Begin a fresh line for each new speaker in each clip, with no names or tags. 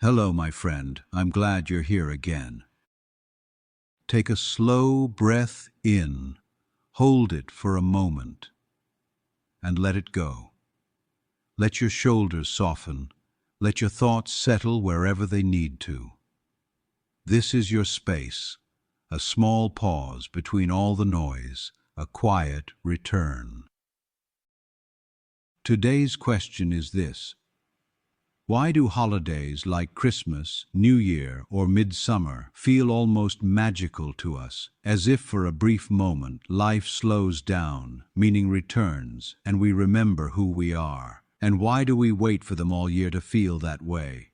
Hello, my friend. I'm glad you're here again. Take a slow breath in, hold it for a moment, and let it go. Let your shoulders soften, let your thoughts settle wherever they need to. This is your space, a small pause between all the noise, a quiet return. Today's question is this: why do holidays like Christmas, New Year, or Midsummer feel almost magical to us, as if for a brief moment life slows down, meaning returns, and we remember who we are? And why do we wait for them all year to feel that way?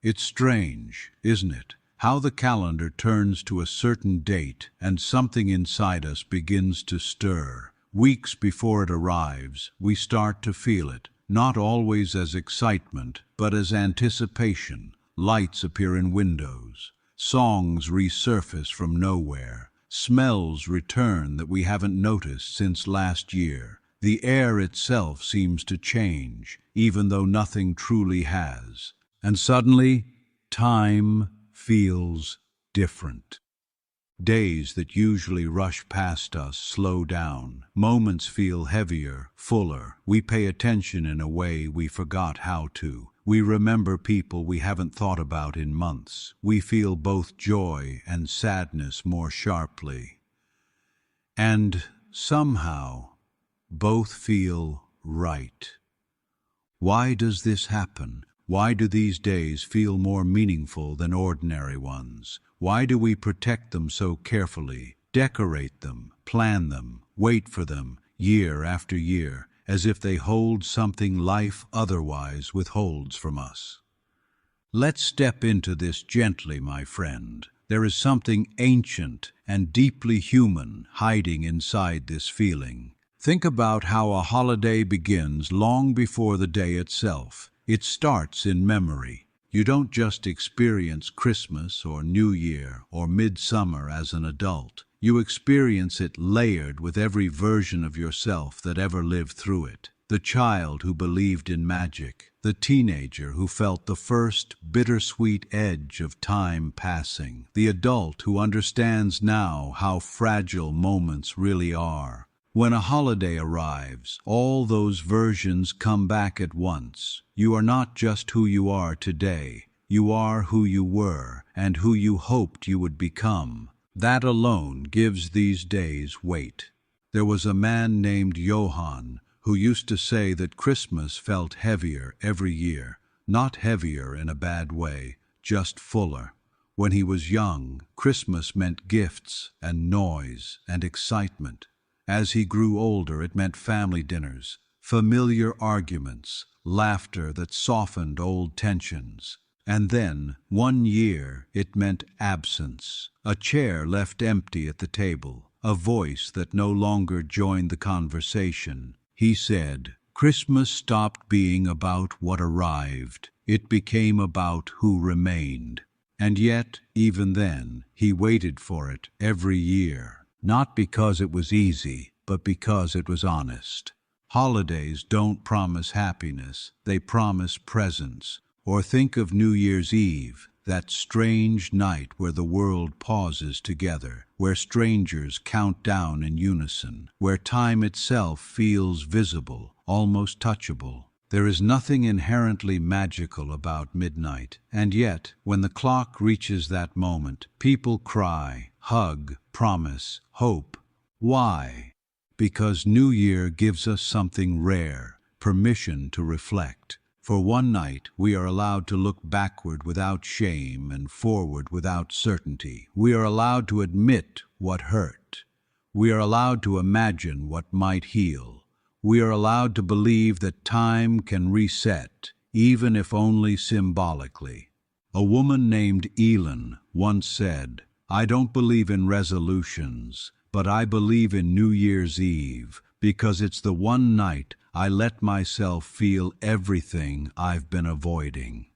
It's strange, isn't it, how the calendar turns to a certain date and something inside us begins to stir. Weeks before it arrives, we start to feel it. Not always as excitement, but as anticipation. Lights appear in windows. Songs resurface from nowhere. Smells return that we haven't noticed since last year. The air itself seems to change, even though nothing truly has. And suddenly, time feels different. Days that usually rush past us slow down. Moments feel heavier, fuller. We pay attention in a way we forgot how to. We remember people we haven't thought about in months. We feel both joy and sadness more sharply. And somehow, both feel right. Why does this happen? Why do these days feel more meaningful than ordinary ones? Why do we protect them so carefully, decorate them, plan them, wait for them, year after year, as if they hold something life otherwise withholds from us? Let's step into this gently, my friend. There is something ancient and deeply human hiding inside this feeling. Think about how a holiday begins long before the day itself. It starts in memory. You don't just experience Christmas or New Year or Midsummer as an adult. You experience it layered with every version of yourself that ever lived through it. The child who believed in magic, the teenager who felt the first bittersweet edge of time passing, the adult who understands now how fragile moments really are. When a holiday arrives, all those versions come back at once. You are not just who you are today. You are who you were and who you hoped you would become. That alone gives these days weight. There was a man named Johann who used to say that Christmas felt heavier every year. Not heavier in a bad way, just fuller. When he was young, Christmas meant gifts and noise and excitement. As he grew older, it meant family dinners, familiar arguments, laughter that softened old tensions. And then, one year, it meant absence, a chair left empty at the table, a voice that no longer joined the conversation. He said, "Christmas stopped being about what arrived. It became about who remained." And yet, even then, he waited for it every year. Not because it was easy, but because it was honest. Holidays don't promise happiness, they promise presence. Or think of New Year's Eve, that strange night where the world pauses together, where strangers count down in unison, where time itself feels visible, almost touchable. There is nothing inherently magical about midnight, and yet, when the clock reaches that moment, people cry, hug, promise, hope. Why? Because New Year gives us something rare, permission to reflect. For one night, we are allowed to look backward without shame and forward without certainty. We are allowed to admit what hurt. We are allowed to imagine what might heal. We are allowed to believe that time can reset, even if only symbolically. A woman named Elin once said, "I don't believe in resolutions, but I believe in New Year's Eve, because it's the one night I let myself feel everything I've been avoiding."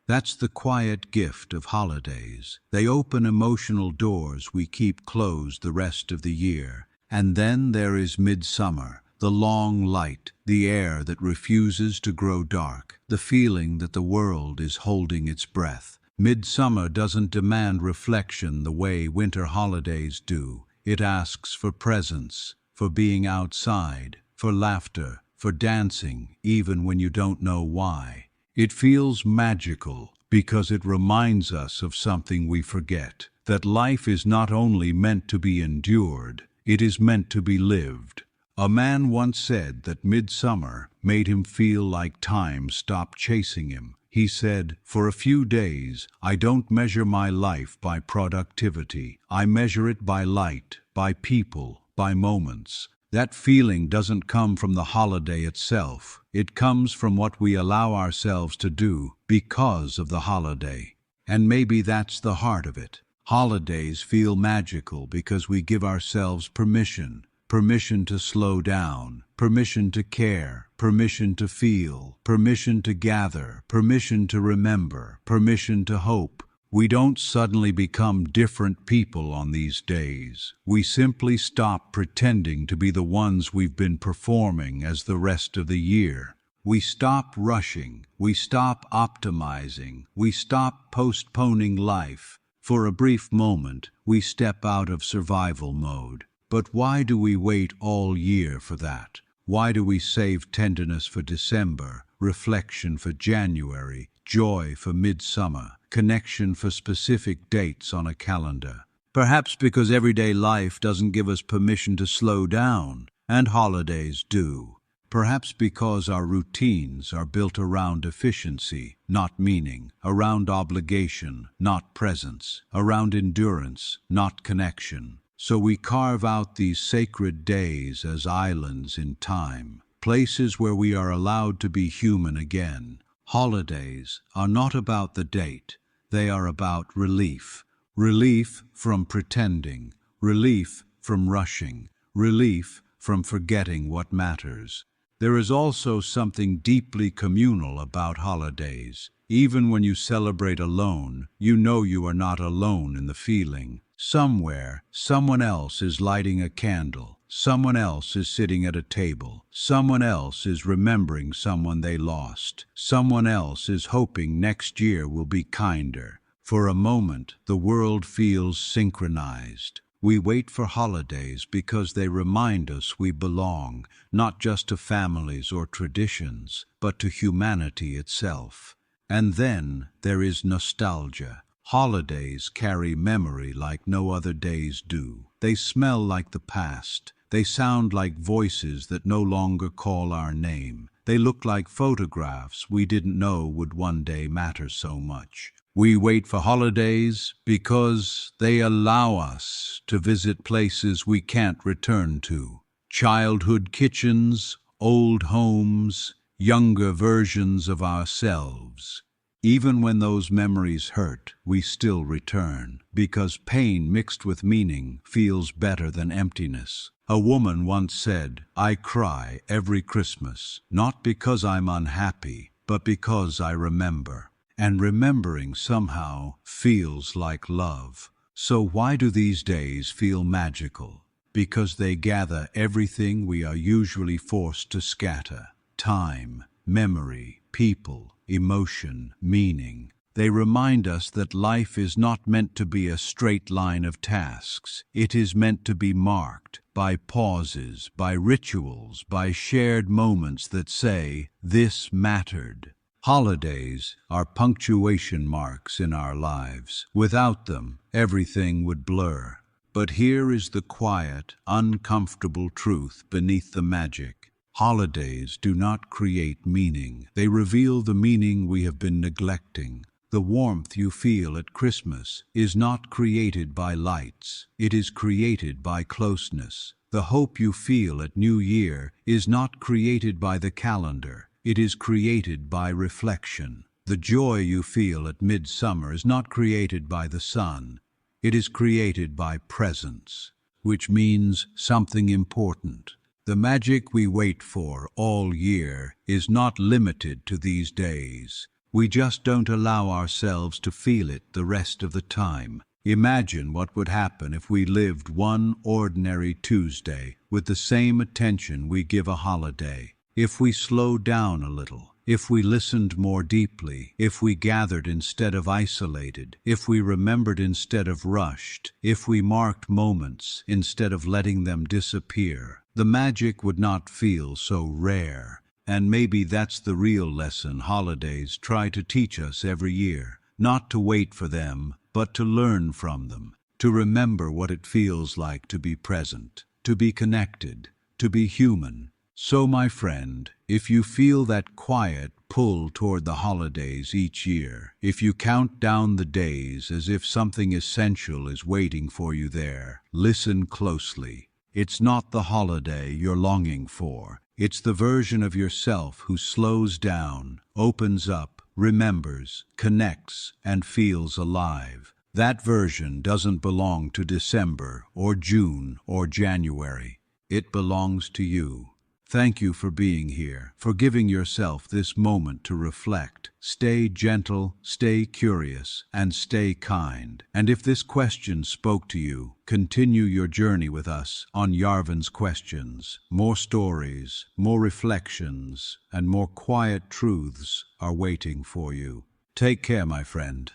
That's the quiet gift of holidays. They open emotional doors we keep closed the rest of the year. And then there is Midsummer, the long light, the air that refuses to grow dark, the feeling that the world is holding its breath. Midsummer doesn't demand reflection the way winter holidays do. It asks for presence, for being outside, for laughter, for dancing, even when you don't know why. It feels magical because it reminds us of something we forget, that life is not only meant to be endured, it is meant to be lived. A man once said that midsummer made him feel like time stopped chasing him. He said, "For a few days, I don't measure my life by productivity. I measure it by light, by people, by moments." That feeling doesn't come from the holiday itself. It comes from what we allow ourselves to do because of the holiday. And maybe that's the heart of it. Holidays feel magical because we give ourselves permission. Permission to slow down, permission to care, permission to feel, permission to gather, permission to remember, permission to hope. We don't suddenly become different people on these days. We simply stop pretending to be the ones we've been performing as the rest of the year. We stop rushing, we stop optimizing, we stop postponing life. For a brief moment, we step out of survival mode. But why do we wait all year for that? Why do we save tenderness for December, reflection for January, joy for midsummer, connection for specific dates on a calendar? Perhaps because everyday life doesn't give us permission to slow down, and holidays do. Perhaps because our routines are built around efficiency, not meaning, around obligation, not presence, around endurance, not connection. So we carve out these sacred days as islands in time, places where we are allowed to be human again. Holidays are not about the date, they are about relief. Relief from pretending, relief from rushing, relief from forgetting what matters. There is also something deeply communal about holidays. Even when you celebrate alone, you know you are not alone in the feeling. Somewhere, someone else is lighting a candle, someone else is sitting at a table, someone else is remembering someone they lost, someone else is hoping next year will be kinder. For a moment, the world feels synchronized. We wait for holidays because they remind us we belong, not just to families or traditions, but to humanity itself. And then there is nostalgia. Holidays carry memory like no other days do. They smell like the past. They sound like voices that no longer call our name. They look like photographs we didn't know would one day matter so much. We wait for holidays because they allow us to visit places we can't return to. Childhood kitchens, old homes, younger versions of ourselves. Even when those memories hurt, we still return, because pain mixed with meaning feels better than emptiness. A woman once said, "I cry every Christmas, not because I'm unhappy, but because I remember." And remembering somehow feels like love. So why do these days feel magical? Because they gather everything we are usually forced to scatter: time, memory, people, emotion, meaning. They remind us that life is not meant to be a straight line of tasks. It is meant to be marked by pauses, by rituals, by shared moments that say, "This mattered." Holidays are punctuation marks in our lives. Without them, everything would blur. But here is the quiet, uncomfortable truth beneath the magic. Holidays do not create meaning. They reveal the meaning we have been neglecting. The warmth you feel at Christmas is not created by lights. It is created by closeness. The hope you feel at New Year is not created by the calendar. It is created by reflection. The joy you feel at midsummer is not created by the sun. It is created by presence, which means something important. The magic we wait for all year is not limited to these days. We just don't allow ourselves to feel it the rest of the time. Imagine what would happen if we lived one ordinary Tuesday with the same attention we give a holiday. If we slowed down a little, if we listened more deeply, if we gathered instead of isolated, if we remembered instead of rushed, if we marked moments instead of letting them disappear, the magic would not feel so rare. And maybe that's the real lesson holidays try to teach us every year. Not to wait for them, but to learn from them, to remember what it feels like to be present, to be connected, to be human. So, my friend, if you feel that quiet pull toward the holidays each year, if you count down the days as if something essential is waiting for you there, listen closely. It's not the holiday you're longing for. It's the version of yourself who slows down, opens up, remembers, connects, and feels alive. That version doesn't belong to December or June or January. It belongs to you. Thank you for being here, for giving yourself this moment to reflect. Stay gentle, stay curious, and stay kind. And if this question spoke to you, continue your journey with us on Yarven's Questions. More stories, more reflections, and more quiet truths are waiting for you. Take care, my friend.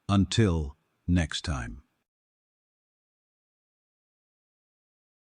Until next time.